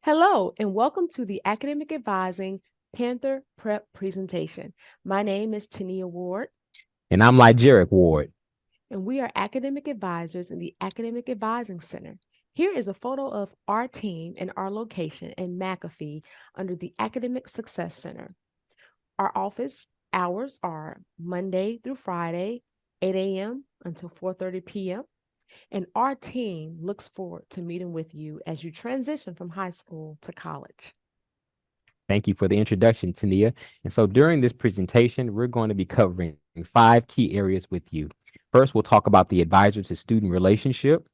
Hello, and welcome to the Academic Advising Panther Prep presentation. My name is Tania Ward, And I'm like Jarek Ward. and we are academic advisors in the Academic Advising Center. Here is a photo of our team and our location in McAfee under the Academic Success Center. Our office hours are Monday through Friday, 8 a.m. until 4:30 p.m. And our team looks forward to meeting with you as you transition from high school to college. Thank you for the introduction, Tania. And so during this presentation, we're going to be covering five key areas with you. First, we'll talk about the advisor to student relationship.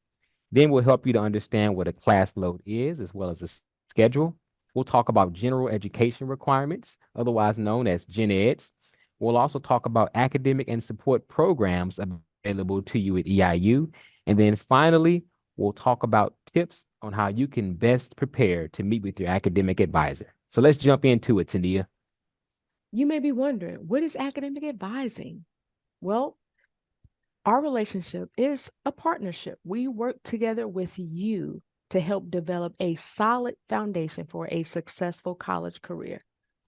Then we'll help you to understand what a class load is, as well as a schedule. We'll talk about general education requirements, otherwise known as Gen Eds. We'll also talk about academic and support programs available to you at EIU. And then finally, we'll talk about tips on how you can best prepare to meet with your academic advisor. So let's jump into it, Tania. You may be wondering, what is academic advising? Well, our relationship is a partnership. We work together with you to help develop a solid foundation for a successful college career.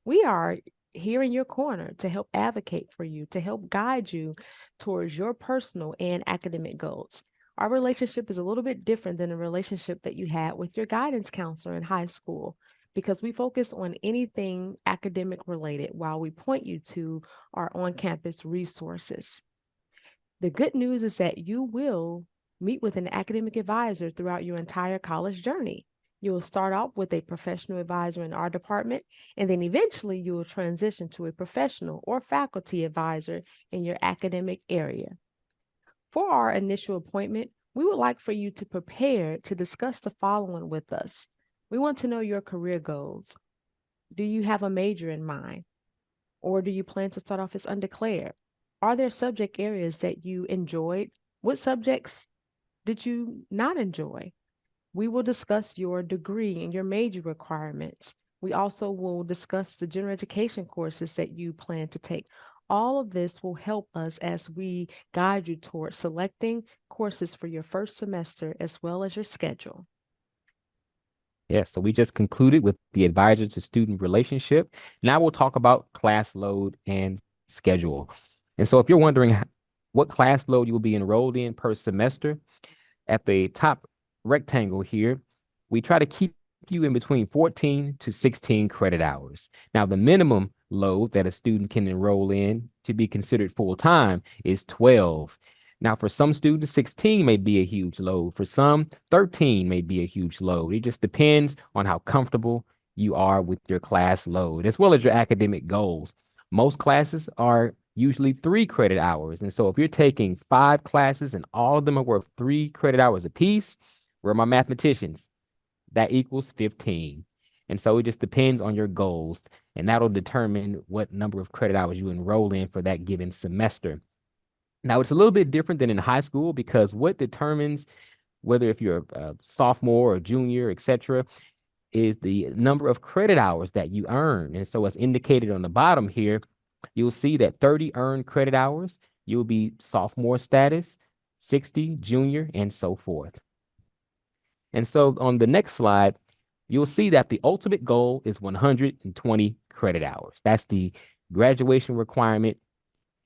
We are here in your corner to help advocate for you, to help guide you towards your personal and academic goals. Our relationship is a little bit different than the relationship that you had with your guidance counselor in high school because we focus on anything academic related while we point you to our on campus resources. The good news is that you will meet with an academic advisor throughout your entire college journey. You will start off with a professional advisor in our department, and then eventually you will transition to a professional or faculty advisor in your academic area. For our initial appointment, we would like for you to prepare to discuss the following with us. We want to know your career goals. Do you have a major in mind? Or do you plan to start off as undeclared? Are there subject areas that you enjoyed? What subjects did you not enjoy? We will discuss your degree and your major requirements. We also will discuss the general education courses that you plan to take. All of this will help us as we guide you towards selecting courses for your first semester as well as your schedule. Yeah, so we just concluded with the advisor to student relationship. Now we'll talk about class load and schedule. And so if you're wondering what class load you will be enrolled in per semester, at the top rectangle here, we try to keep you in between 14 to 16 credit hours. Now, the minimum load that a student can enroll in to be considered full time is 12. Now, for some students, 16 may be a huge load. For some, 13 may be a huge load. It just depends on how comfortable you are with your class load, as well as your academic goals. Most classes are usually 3 credit hours. And so if you're taking 5 classes and all of them are worth 3 credit hours apiece, where are my mathematicians? That equals 15. And so it just depends on your goals, and that'll determine what number of credit hours you enroll in for that given semester. Now, it's a little bit different than in high school because what determines whether if you're a sophomore or junior, etc., is the number of credit hours that you earn. And so, as indicated on the bottom here, you'll see that 30 earned credit hours, you'll be sophomore status, 60 junior, and so forth. And so, on the next slide, you'll see that the ultimate goal is 120 credit hours. That's the graduation requirement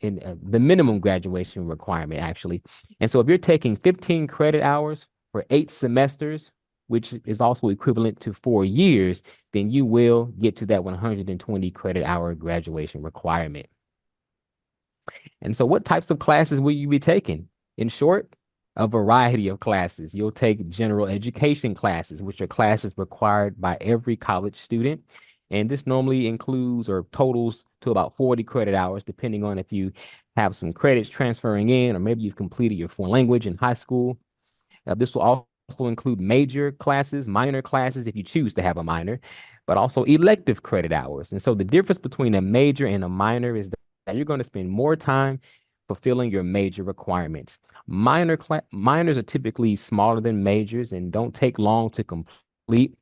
in the minimum graduation requirement, actually. And so if you're taking 15 credit hours for 8 semesters, which is also equivalent to 4 years, then you will get to that 120 credit hour graduation requirement. And so what types of classes will you be taking? In short, a variety of classes. You'll take general education classes, which are classes required by every college student. And this normally includes or totals to about 40 credit hours, depending on if you have some credits transferring in, or maybe you've completed your foreign language in high school. This will also include major classes, minor classes, if you choose to have a minor, but also elective credit hours. And so the difference between a major and a minor is that you're going to spend more time fulfilling your major requirements. Minors are typically smaller than majors and don't take long to complete.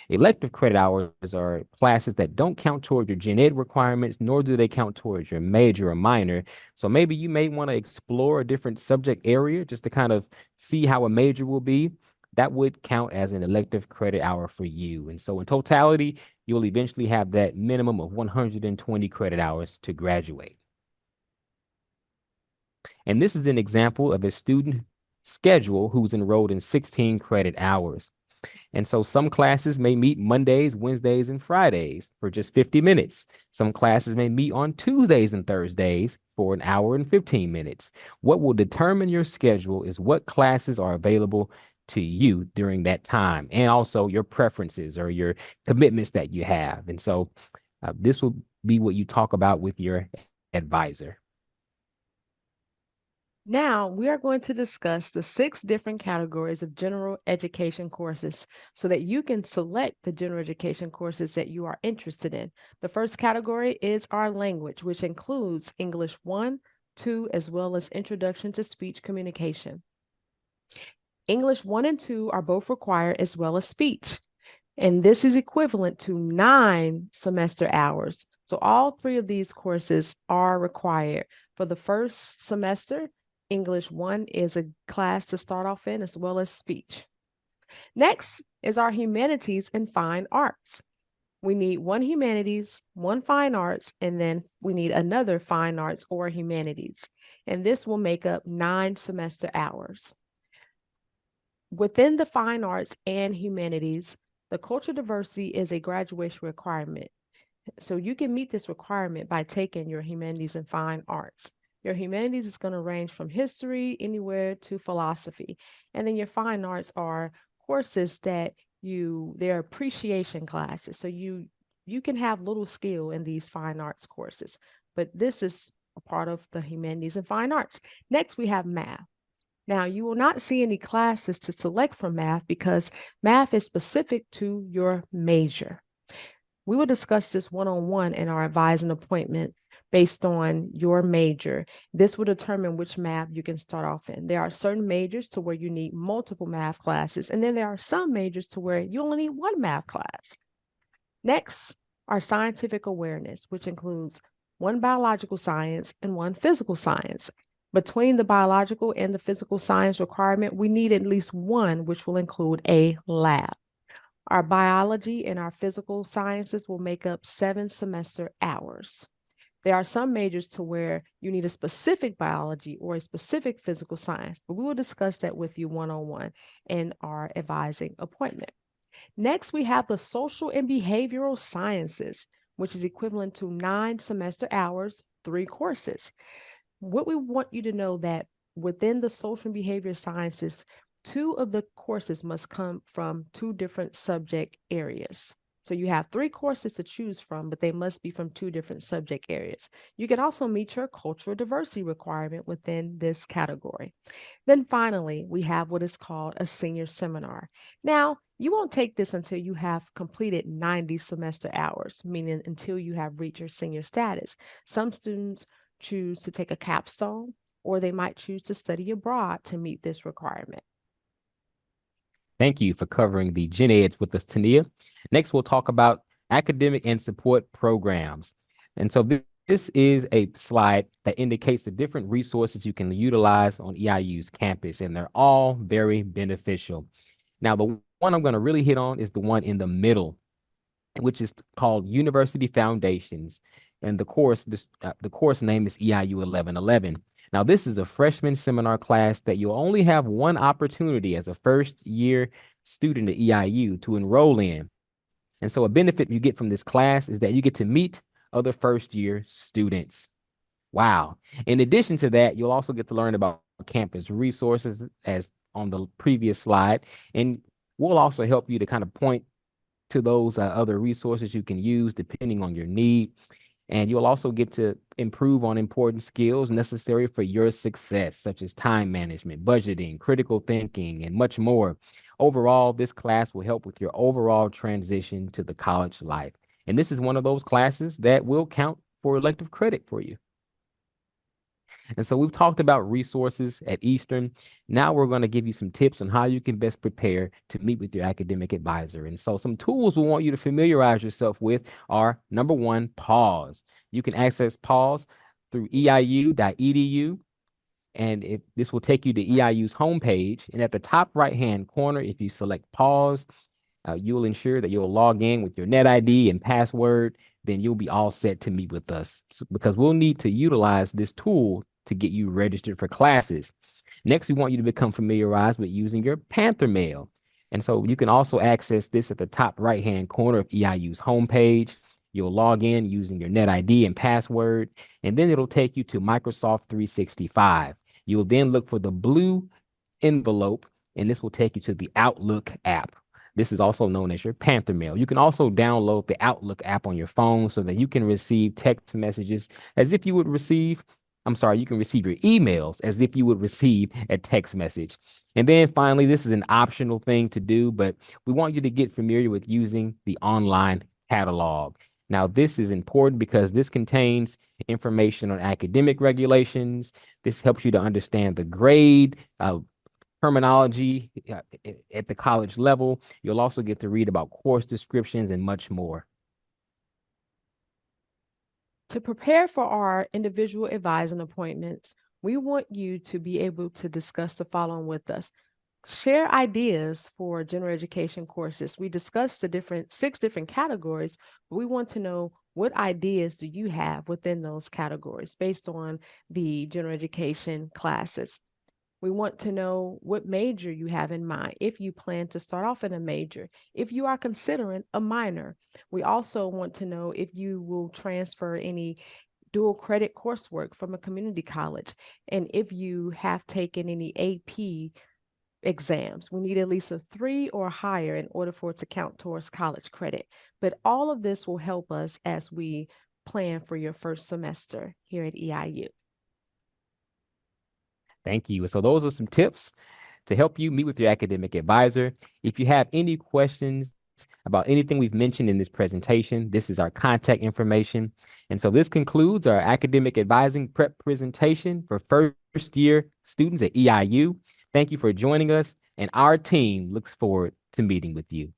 Elective credit hours are classes that don't count toward your gen ed requirements, nor do they count towards your major or minor. So maybe you may want to explore a different subject area just to kind of see how a major will be. that would count as an elective credit hour for you. And so in totality, you'll eventually have that minimum of 120 credit hours to graduate. And this is an example of a student schedule who's enrolled in 16 credit hours. And so some classes may meet Mondays, Wednesdays, and Fridays for just 50 minutes. Some classes may meet on Tuesdays and Thursdays for an hour and 15 minutes. What will determine your schedule is what classes are available to you during that time, and also your preferences or your commitments that you have. And so this will be what you talk about with your advisor. Now, we are going to discuss the 6 different categories of general education courses so that you can select the general education courses that you are interested in. The first category is our language, which includes English 1, 2, as well as Introduction to Speech Communication. English 1 and 2 are both required as well as speech, and this is equivalent to 9 semester hours. So all 3 of these courses are required. For the first semester, English 1 is a class to start off in, as well as speech. Next is our humanities and fine arts. We need 1 humanities, 1 fine arts, and then we need another fine arts or humanities. And this will make up 9 semester hours. Within the fine arts and humanities, the cultural diversity is a graduation requirement. So you can meet this requirement by taking your humanities and fine arts. Your humanities is going to range from history anywhere to philosophy. And then your fine arts are courses that they're appreciation classes. So you can have little skill in these fine arts courses, but this is a part of the humanities and fine arts. Next, we have math. Now, you will not see any classes to select from math because math is specific to your major. We will discuss this one-on-one in our advising appointment based on your major. This will determine which math you can start off in. There are certain majors to where you need multiple math classes, and then there are some majors to where you only need 1 math class. Next, our scientific awareness, which includes 1 biological science and 1 physical science. Between the biological and the physical science requirement, we need at least 1, which will include a lab. Our biology and our physical sciences will make up 7 semester hours. There are some majors to where you need a specific biology or a specific physical science, but we will discuss that with you one-on-one in our advising appointment. Next, we have the social and behavioral sciences, which is equivalent to 9 semester hours, 3 courses. What we want you to know that within the social and behavior sciences, 2 of the courses must come from 2 different subject areas. So you have 3 courses to choose from, but they must be from 2 different subject areas. You can also meet your cultural diversity requirement within this category. Then finally, we have what is called a senior seminar. Now, you won't take this until you have completed 90 semester hours, meaning until you have reached your senior status. Some students choose to take a capstone, or they might choose to study abroad to meet this requirement. Thank you for covering the Gen Eds with us, Tania. Next, we'll talk about academic and support programs. And so this is a slide that indicates the different resources you can utilize on EIU's campus, and they're all very beneficial. Now, the one I'm going to really hit on is the one in the middle, which is called University Foundations. And the course name is EIU 1111. Now, this is a freshman seminar class that you'll only have one opportunity as a first-year student at EIU to enroll in. And so a benefit you get from this class is that you get to meet other first-year students. Wow. In addition to that, you'll also get to learn about campus resources as on the previous slide. And we'll also help you to kind of point to those other resources you can use depending on your need. And you'll also get to improve on important skills necessary for your success, such as time management, budgeting, critical thinking, and much more. Overall, this class will help with your overall transition to the college life. And this is one of those classes that will count for elective credit for you. And so we've talked about resources at Eastern. Now we're going to give you some tips on how you can best prepare to meet with your academic advisor. And so some tools we want you to familiarize yourself with are, number 1, Pause. You can access Pause through eiu.edu. And this will take you to EIU's homepage. And at the top right-hand corner, if you select pause, you'll ensure that you'll log in with your net ID and password. Then you'll be all set to meet with us because we'll need to utilize this tool to get you registered for classes. Next, we want you to become familiarized with using your Panther mail. And so you can also access this at the top right-hand corner of EIU's homepage. You'll log in using your net ID and password, and then it'll take you to Microsoft 365. You'll then look for the blue envelope, and this will take you to the Outlook app. This is also known as your Panther Mail. You can also download the Outlook app on your phone so that you can receive text messages as if you would receive, I'm sorry, you can receive your emails as if you would receive a text message. And then finally, this is an optional thing to do, but we want you to get familiar with using the online catalog. Now, this is important because this contains information on academic regulations. This helps you to understand the grade, terminology at the college level. You'll also get to read about course descriptions and much more. To prepare for our individual advising appointments, we want you to be able to discuss the following with us. Share ideas for general education courses. We discussed the six different categories, but we want to know what ideas do you have within those categories based on the general education classes. We want to know what major you have in mind if you plan to start off in a major, if you are considering a minor. We also want to know if you will transfer any dual credit coursework from a community college, and if you have taken any AP exams. We need at least a 3 or higher in order for it to count towards college credit. But all of this will help us as we plan for your first semester here at EIU. Thank you. So those are some tips to help you meet with your academic advisor. If you have any questions about anything we've mentioned in this presentation, this is our contact information. And so this concludes our academic advising prep presentation for first year students at EIU. Thank you for joining us, and our team looks forward to meeting with you.